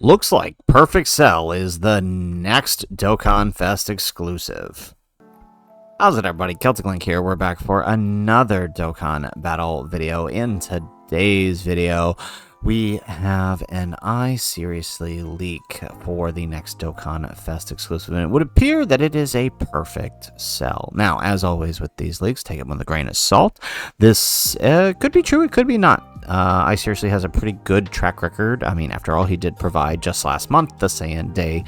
Looks like Perfect Cell is the next Dokkan Fest exclusive. How's it, everybody? Celtic Link here. We're back for another Dokkan battle video. In today's video, we have an I Seriously leak for the next Dokkan Fest exclusive, and it would appear that it is a Perfect Cell. Now, as always with these leaks, take it with a grain of salt. This could be true, it could be not. I Seriously has a pretty good track record. I mean, after all, he did provide just last month the Saiyan Day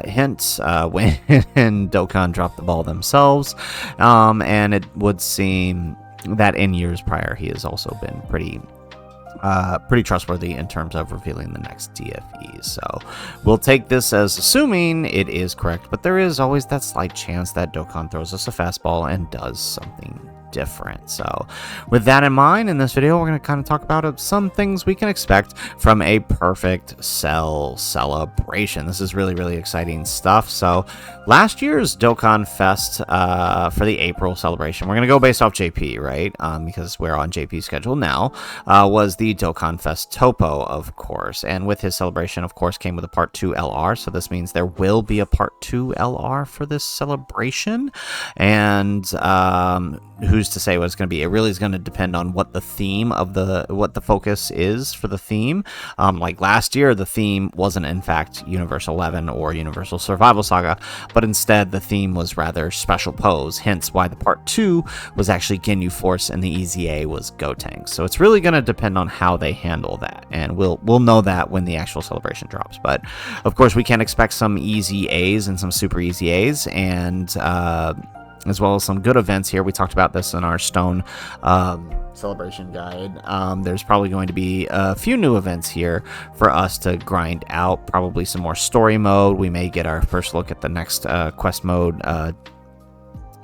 hint when Dokkan dropped the ball themselves, and it would seem that in years prior he has also been pretty trustworthy in terms of revealing the next DFE. So we'll take this as assuming it is correct, but there is always that slight chance that Dokkan throws us a fastball and does something different. So with that in mind, in this video we're going to kind of talk about some things we can expect from a Perfect Cell celebration. This is really exciting stuff. So last year's Dokkan Fest for the April celebration, we're going to go based off JP, right? Because we're on JP's schedule now, was the Dokkan Fest Topo, of course, and with his celebration, of course, came with a Part 2 LR. So this means there will be a Part 2 LR for this celebration, and who's to say what it's going to be? It really is going to depend on what the theme of what the focus is for the theme. Like last year, the theme wasn't in fact Universe 11 or Universal Survival Saga, but instead the theme was rather Special Pose, hence why the Part 2 was actually Ginyu Force and the EZA was Gotenks. So it's really going to depend on how they handle that, and we'll know that when the actual celebration drops. But of course, we can expect some easy A's and some super easy A's, and as well as some good events here. We talked about this in our Stone celebration guide. There's probably going to be a few new events here for us to grind out, probably some more story mode. We may get our first look at the next quest mode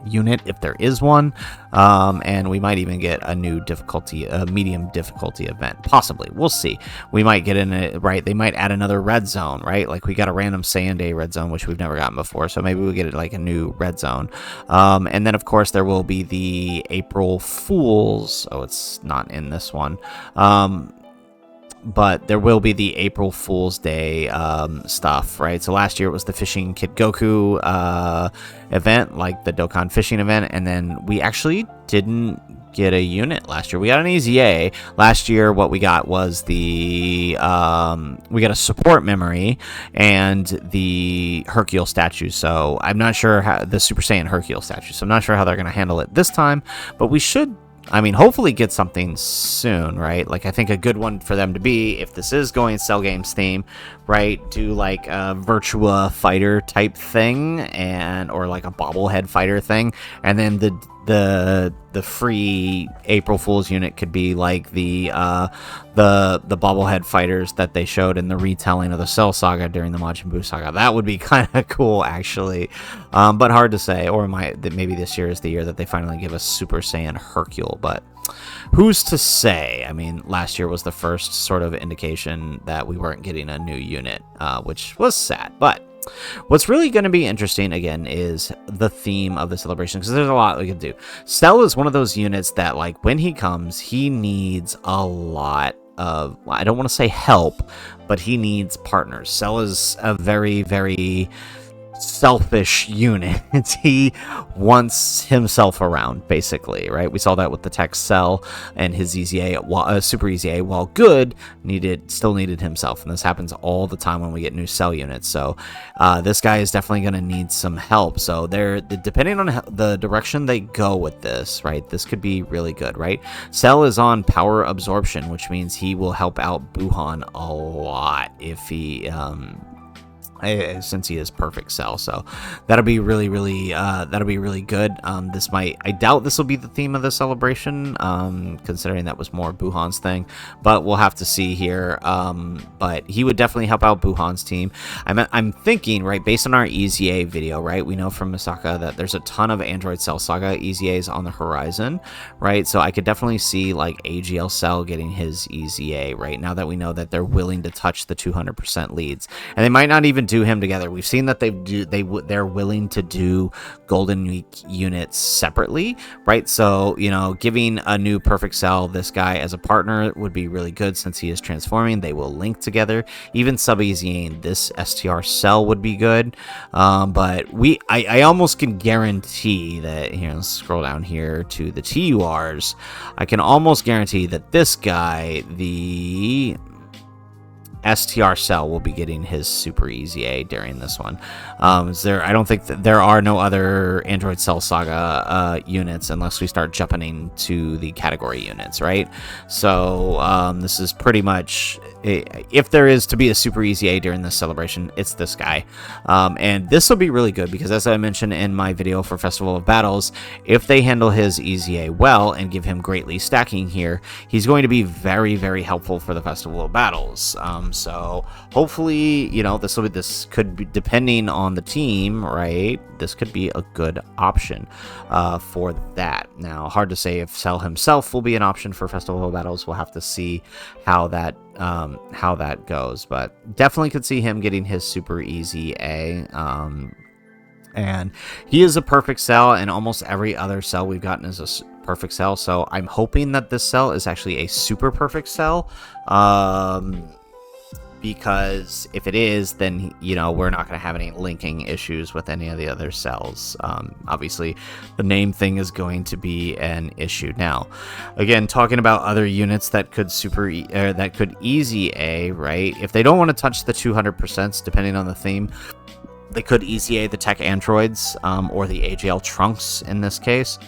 unit, if there is one, and we might even get a new difficulty, a medium difficulty event, possibly. We'll see. We might get in it, right? They might add another red zone, right? Like we got a random Saiyan Day red zone, which we've never gotten before, so maybe we'll get it like a new red zone. And then of course there will be the April Fools. Oh, it's not in this one. But there will be the April Fool's Day stuff, right? So last year it was the Fishing Kid Goku event, like the Dokkan Fishing event, and then we actually didn't get a unit last year. We got an EZA. Last year what we got was the we got a support memory and the Hercule statue. So I'm not sure how the Super Saiyan Hercule statue. So I'm not sure how they're going to handle it this time, but we should, I mean, hopefully get something soon, right? Like, I think a good one for them to be, if this is going Cell Games theme, right, do like a Virtua Fighter type thing, and or like a bobblehead fighter thing, and then the free April Fool's unit could be like the bobblehead fighters that they showed in the retelling of the Cell Saga during the Majin Buu Saga. That would be kind of cool, actually, but hard to say. Or maybe this year is the year that they finally give us Super Saiyan Hercule, but who's to say? I mean, last year was the first sort of indication that we weren't getting a new unit, which was sad. But what's really going to be interesting, again, is the theme of the celebration, because there's a lot we can do. Cell is one of those units that, like, when he comes, he needs a lot of, I don't want to say help, but he needs partners. Cell is a very selfish unit. He wants himself around, basically, right? We saw that with the Tech Cell and his EZA, Super EZA, while good, still needed himself, and this happens all the time when we get new Cell units. So this guy is definitely going to need some help. So depending on the direction they go with this, right, this could be really good, right? Cell is on power absorption, which means he will help out Buhan a lot if he since he is Perfect Cell. So that'll be really good. I doubt this will be the theme of the celebration, considering that was more Buhan's thing, but we'll have to see here. But he would definitely help out Buhan's team. I'm thinking, right, based on our EZA video, right, we know from Misaka that there's a ton of Android Cell Saga EZAs on the horizon, right? So I could definitely see like AGL Cell getting his EZA, right, now that we know that they're willing to touch the 200% leads, and they might not even do him together. We've seen that they're willing to do Golden Week units separately, right? So, you know, giving a new Perfect Cell this guy as a partner would be really good since he is transforming. They will link together. Even sub-easying this STR Cell would be good. But I almost can guarantee that, here, let's scroll down here to the TURs. I can almost guarantee that this guy, the STR Cell, will be getting his Super Easy A during this one. I don't think that there are no other Android Cell Saga units unless we start jumping into the category units, right? So this is pretty much, if there is to be a Super Easy A during this celebration, it's this guy. And this will be really good because, as I mentioned in my video for Festival of Battles, if they handle his Easy A well and give him greatly stacking here, he's going to be very, very helpful for the Festival of Battles. So hopefully, you know, this could be, depending on the team, right? This could be a good option for that. Now, hard to say if Cell himself will be an option for Festival of Battles. We'll have to see how that goes, but definitely could see him getting his Super Easy A. And he is a perfect cell, and almost every other cell we've gotten is a perfect cell. So I'm hoping that this cell is actually a super perfect cell. Because if it is, then, you know, we're not going to have any linking issues with any of the other cells. Obviously, the name thing is going to be an issue. Now, again, talking about other units that could easy A, right? If they don't want to touch the 200%, depending on the theme, they could easy A the tech androids or the AGL trunks in this case.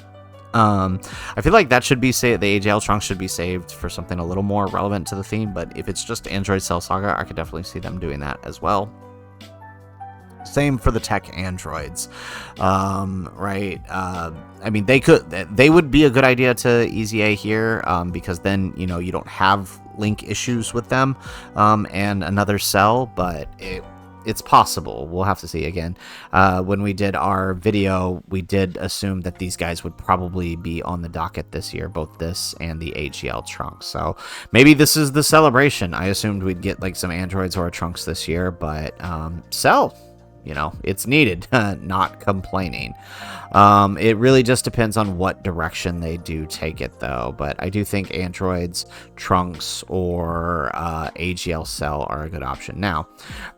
I feel like that should be the AGL trunks should be saved for something a little more relevant to the theme, but if it's just Android Cell Saga, I could definitely see them doing that as well. Same for the tech androids, right? I mean, they would be a good idea to easy A here, because then, you know, you don't have link issues with them, and another cell, but it's possible. We'll have to see. Again, when we did our video, we did assume that these guys would probably be on the docket this year, both this and the AGL trunks. So maybe this is the celebration. I assumed we'd get like some androids or trunks this year, but Cell, you know, it's needed. Not complaining. It really just depends on what direction they do take it, though. But I do think androids, trunks, or AGL Cell are a good option. Now,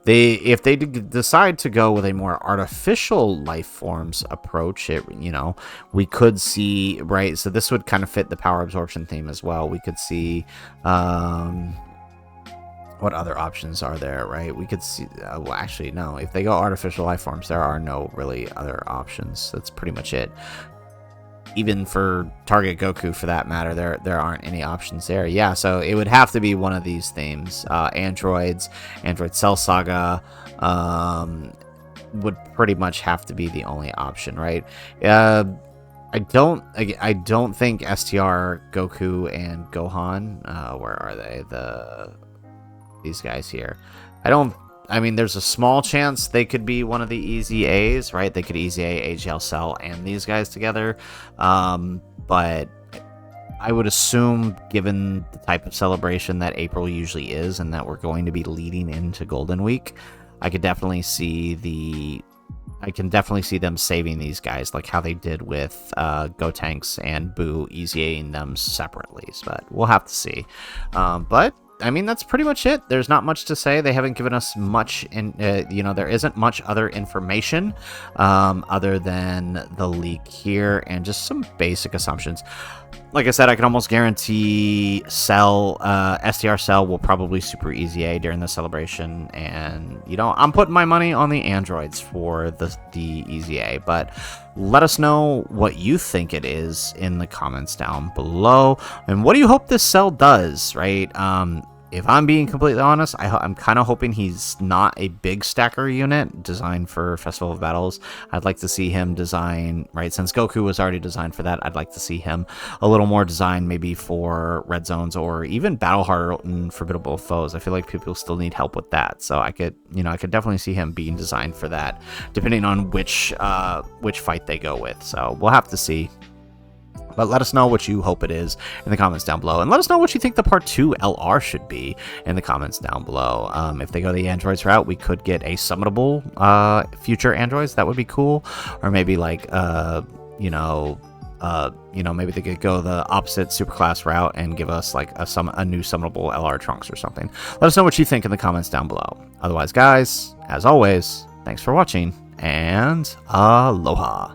if they decide to go with a more artificial life forms approach, you know, we could see, right? So this would kind of fit the power absorption theme as well. We could see. What other options are there, right? We could see, well, actually, no. If they go artificial life forms, there are no really other options. That's pretty much it. Even for Target Goku, for that matter, there aren't any options there. Yeah, so it would have to be one of these themes. Androids, Android Cell Saga, would pretty much have to be the only option, right? I don't think STR Goku and Gohan, where are they? These guys here. I mean, there's a small chance they could be one of the easy A's, right? They could easy A, AGL Cell, and these guys together. But I would assume, given the type of celebration that April usually is, and that we're going to be leading into Golden Week, I can definitely see them saving these guys, like how they did with Gotenks and Boo, easying them separately. But we'll have to see. But I mean, that's pretty much it. There's not much to say. They haven't given us much, you know, there isn't much other information other than the leak here and just some basic assumptions. Like I said, I can almost guarantee STR Cell will probably Super Easy A during the celebration, and, you know, I'm putting my money on the androids for the Easy A, but let us know what you think it is in the comments down below, and what do you hope this cell does, right? If I'm being completely honest, I'm kind of hoping he's not a big stacker unit designed for Festival of Battles. I'd like to see him design, right, since Goku was already designed for that, I'd like to see him a little more designed maybe for Red Zones or even Battle Hard and Formidable Foes. I feel like people still need help with that, so I could definitely see him being designed for that, depending on which fight they go with. So we'll have to see. But let us know what you hope it is in the comments down below. And let us know what you think the Part 2 LR should be in the comments down below. If they go the androids route, we could get a summonable future androids. That would be cool. Or maybe like, maybe they could go the opposite superclass route and give us like a new summonable LR Trunks or something. Let us know what you think in the comments down below. Otherwise, guys, as always, thanks for watching, and aloha.